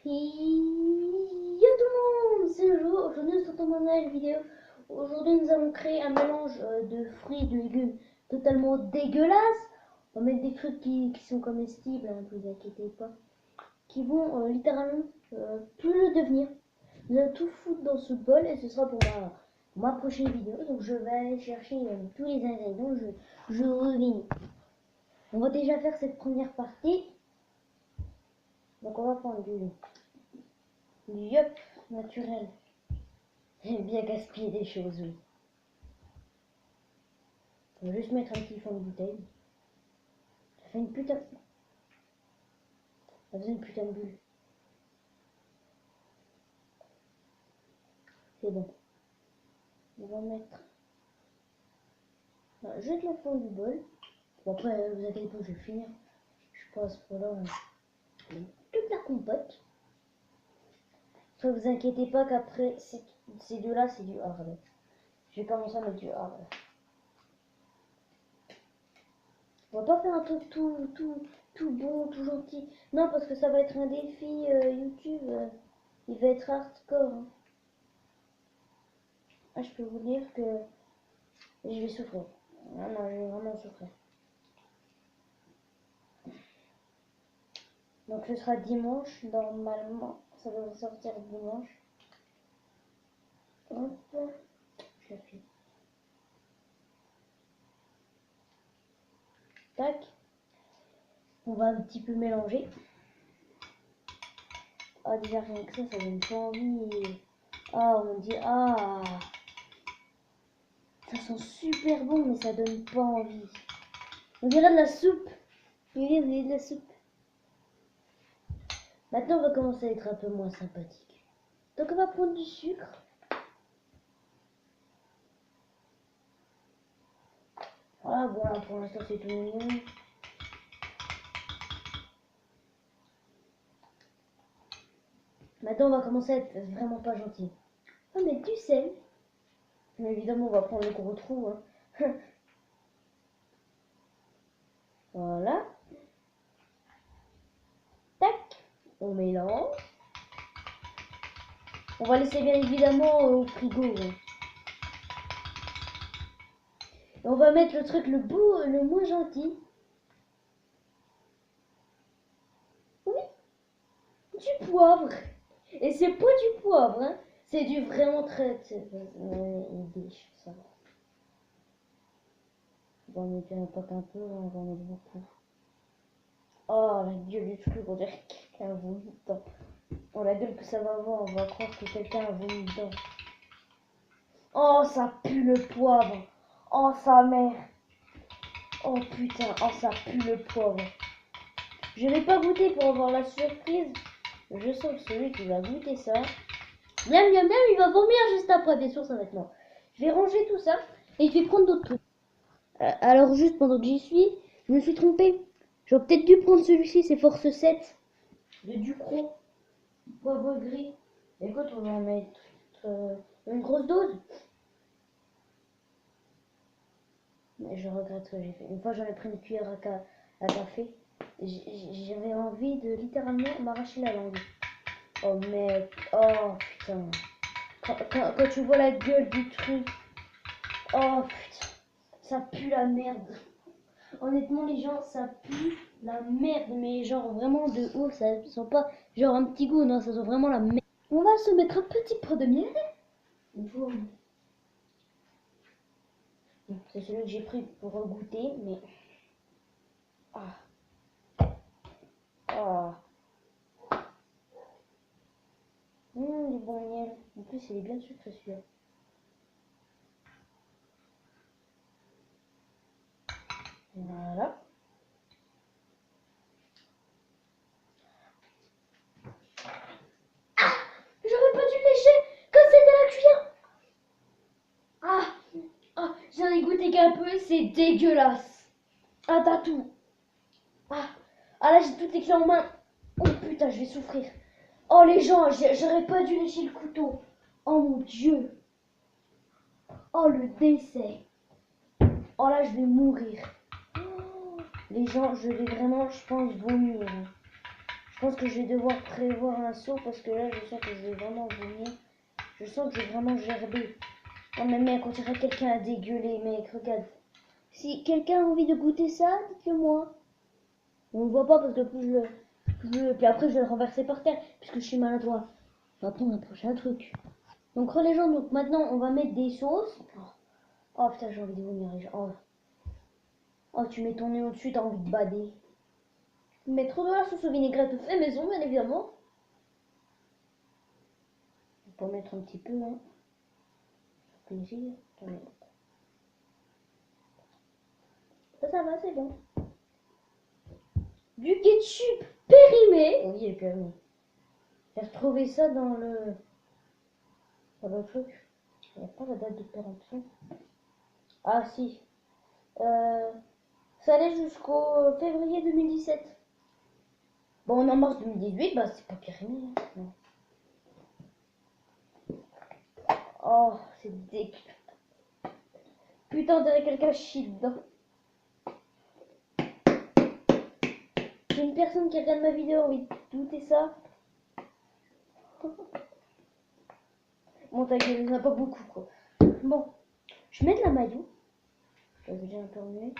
Yo tout le monde, c'est Jo. Aujourd'hui nous sortons une nouvelle vidéo. Aujourd'hui nous allons créer un mélange de fruits et de légumes totalement dégueulasse. On va mettre des trucs qui sont comestibles, ne vous inquiétez pas. Qui vont littéralement plus le devenir. Nous allons tout foutre dans ce bol et ce sera pour ma prochaine vidéo. Donc je vais aller chercher tous les ingrédients, je reviens. On va déjà faire cette première partie. Donc on va prendre du yup naturel. J'aime bien gaspiller des choses, oui. On va juste mettre un petit fond de bouteille. Ça fait une putain... Ça faisait une putain de bulle. C'est bon. On va mettre... Non, juste le fond du bol. Bon, après, vous inquiétez pas, je vais finir. Je passe pour là toute la compote. Après, vous inquiétez pas qu'après, ces deux-là, c'est du hard. Je vais commencer à mettre du hard. On va pas faire un truc tout bon, tout gentil. Non, parce que ça va être un défi YouTube. Il va être hardcore. Hein. Ah, je peux vous dire que je vais souffrir. Ah non, je vais vraiment souffrir. Donc ce sera dimanche, normalement. Ça devrait sortir dimanche. Hop. Je le fais. Tac. On va un petit peu mélanger. Ah, déjà rien que ça donne pas envie. Ah, on dit, ah. Ça sent super bon, mais ça donne pas envie. On dirait de la soupe. Oui, oui, de la soupe. Maintenant, on va commencer à être un peu moins sympathique. Donc, on va prendre du sucre. Voilà, bon, là, pour l'instant, c'est tout mignon. Maintenant, on va commencer à être vraiment pas gentil. On va mettre du sel. Mais évidemment, on va prendre le gros trou. Hein. Voilà. Tac. On mélange. On va laisser bien évidemment au frigo. Hein. Et on va mettre le truc le moins gentil. Oui. Du poivre. Et c'est pas du poivre. Hein. C'est du vraiment très... ça va. On va en mettre un peu, on va en mettre beaucoup. Oh, la gueule du truc, on dirait que quelqu'un a vomi dedans. Oh, la gueule que ça va avoir, on va croire que quelqu'un a vomi dedans. Oh, ça pue le poivre. Oh, sa mère. Oh, putain, oh, ça pue le poivre. Je vais pas goûter pour avoir la surprise. Je sens que celui qui va goûter ça... Miam, miam, miam, il va vomir juste après, bien sûr, ça va être mort. Je vais ranger tout ça et je vais prendre d'autres trucs. Alors, juste pendant que j'y suis, je me suis trompée. J'aurais peut-être dû prendre celui-ci, c'est Force 7 de Ducros, poivre gris. Écoute, on va en mettre une grosse dose. Mais je regrette ce que j'ai fait. Une fois, j'en ai pris une cuillère à café. J'avais envie de littéralement m'arracher la langue. Oh mec, oh putain. Quand tu vois la gueule du truc, oh putain, ça pue la merde. Honnêtement, les gens, ça pue la merde, mais genre vraiment de ouf, ça sent pas genre un petit goût, non, ça sent vraiment la merde. On va se mettre un petit peu de miel. C'est celui que j'ai pris pour goûter, mais... Ah. Ah. Du bon miel. En plus, il est bien sucré celui-là. Voilà. J'aurais pas dû lécher quand c'était la cuillère. J'en ai goûté qu'un peu, c'est dégueulasse. Ah, t'as tout. Là, j'ai tout écrit en main. Oh putain, je vais souffrir. Oh, les gens, j'aurais pas dû lécher le couteau. Oh mon Dieu. Oh, le décès. Oh là, je vais mourir. Les gens, je vais vraiment, je pense, vomir. Je pense que je vais devoir prévoir un saut parce que là, je sens que je vais vraiment vomir. Je sens que je vais vraiment gerber. Non mais mec, on dirait quelqu'un a dégueulé, mec, regarde. Si quelqu'un a envie de goûter ça, dites-le moi. On ne voit pas parce que puis après je vais le renverser par terre puisque je suis maladroit. On va prendre un prochain truc. Donc les gens, donc maintenant on va mettre des sauces. Oh putain, j'ai envie de vomir. Oh, tu mets ton nez au-dessus, t'as envie de bader. Mettre de la sauce au vinaigrette fait maison, bien évidemment. On peut mettre un petit peu, hein. Plaisir. Ça va, c'est bon. Du ketchup périmé. Oui, il est périmé. J'ai retrouvé ça dans le truc. Il n'y a pas la date de péremption. Ah si. Ça allait jusqu'au février 2017. Bon, on est en mars 2018, bah c'est pas périmé. Hein. Non. Oh, c'est dégueu. Putain, on dirait quelqu'un chie dedans. J'ai une personne qui regarde ma vidéo, envie de douter ça. Bon, ta gueule, il n'y en a pas beaucoup, quoi. Bon, je mets de la maillot. Je vais déjà un peu remuer.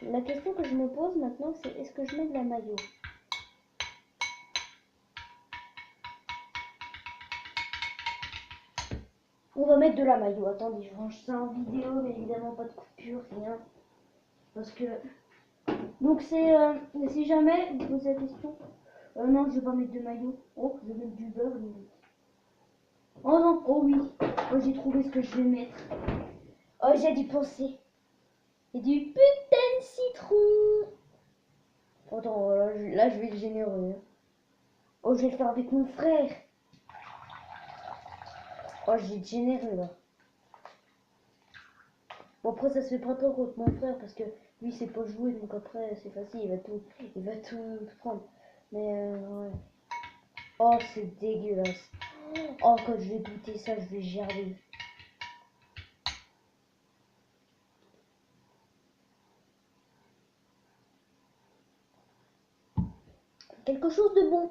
La question que je me pose maintenant, c'est est-ce que je mets de la maillot? On va mettre de la maillot. Attendez, je range ça en vidéo, mais évidemment pas de coupure, rien. Parce que... Donc c'est... si jamais vous posez la question... non, je vais pas mettre de maillot. Oh, je vais mettre du beurre, limite. Oh non, oh oui. Oh, j'ai trouvé ce que je vais mettre. Oh, j'ai dû penser. Et du putain de citron. Attends, là, je vais être généreux. Hein. Oh, je vais le faire avec mon frère. Oh, j'ai été généreux là. Bon, après, ça se fait pas trop contre mon frère parce que lui, c'est pas jouer, donc après, c'est facile, il va tout prendre. Mais, ouais. Oh, c'est dégueulasse. Oh, quand je vais goûter ça, je vais gerber. Quelque chose de bon.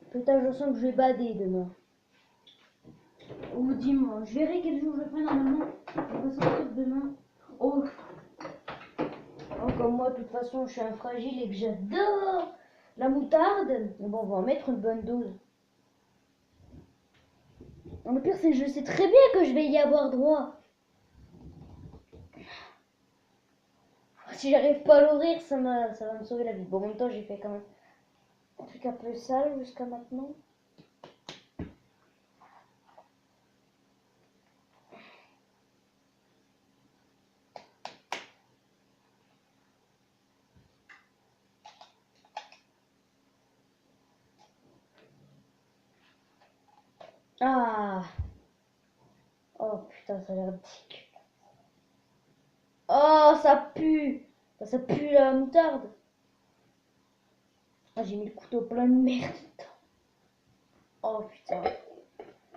Putain, je sens que je vais bader demain. Ou dimanche. Je verrai quel jour je fais normalement. Je vais sortir demain. Oh. Oh, comme moi, de toute façon, je suis un fragile et que j'adore la moutarde. Mais bon, on va en mettre une bonne dose. Le pire, c'est que je sais très bien que je vais y avoir droit. Si j'arrive pas à l'ouvrir, ça va me sauver la vie. Bon, en même temps, j'ai fait quand même un truc un peu sale jusqu'à maintenant. Ah. Oh putain, ça a l'air dégueu. Oh, ça pue. Ça pue la moutarde. Ah, j'ai mis le couteau plein de merde dedans. Oh putain.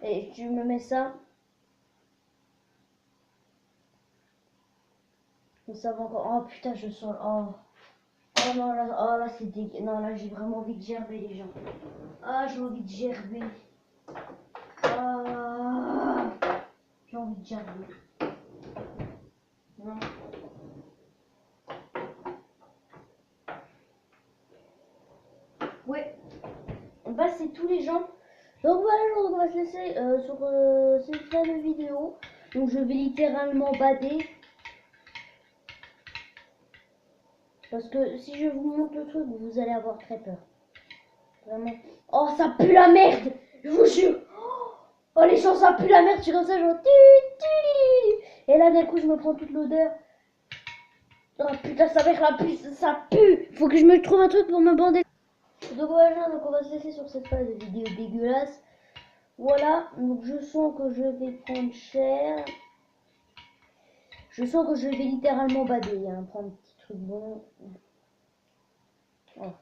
Et tu me mets ça. Ça va encore. Oh putain, je sens. Oh. Oh non, là, oh, là c'est dégueu. Non, là, j'ai vraiment envie de gerber, les gens. Ah, j'ai envie de gerber. Ah, j'ai envie de gerber. Non. Ouais. Bah, c'est tous les gens. Donc voilà, on va se laisser sur cette fin de vidéo. Donc je vais littéralement bader. Parce que si je vous montre le truc, vous allez avoir très peur. Vraiment. Oh, ça pue la merde. Je vous jure. Oh, les gens, ça pue la merde. Je suis comme ça, genre... Et là, d'un coup, je me prends toute l'odeur. Oh putain, ça pue la pue. Ça pue. Faut que je me trouve un truc pour me bander. Donc voilà, donc on va se laisser sur cette phase de vidéo dégueulasse. Voilà, donc je sens que je vais prendre cher. Je sens que je vais littéralement bader, hein, prendre un petit truc bon. Oh.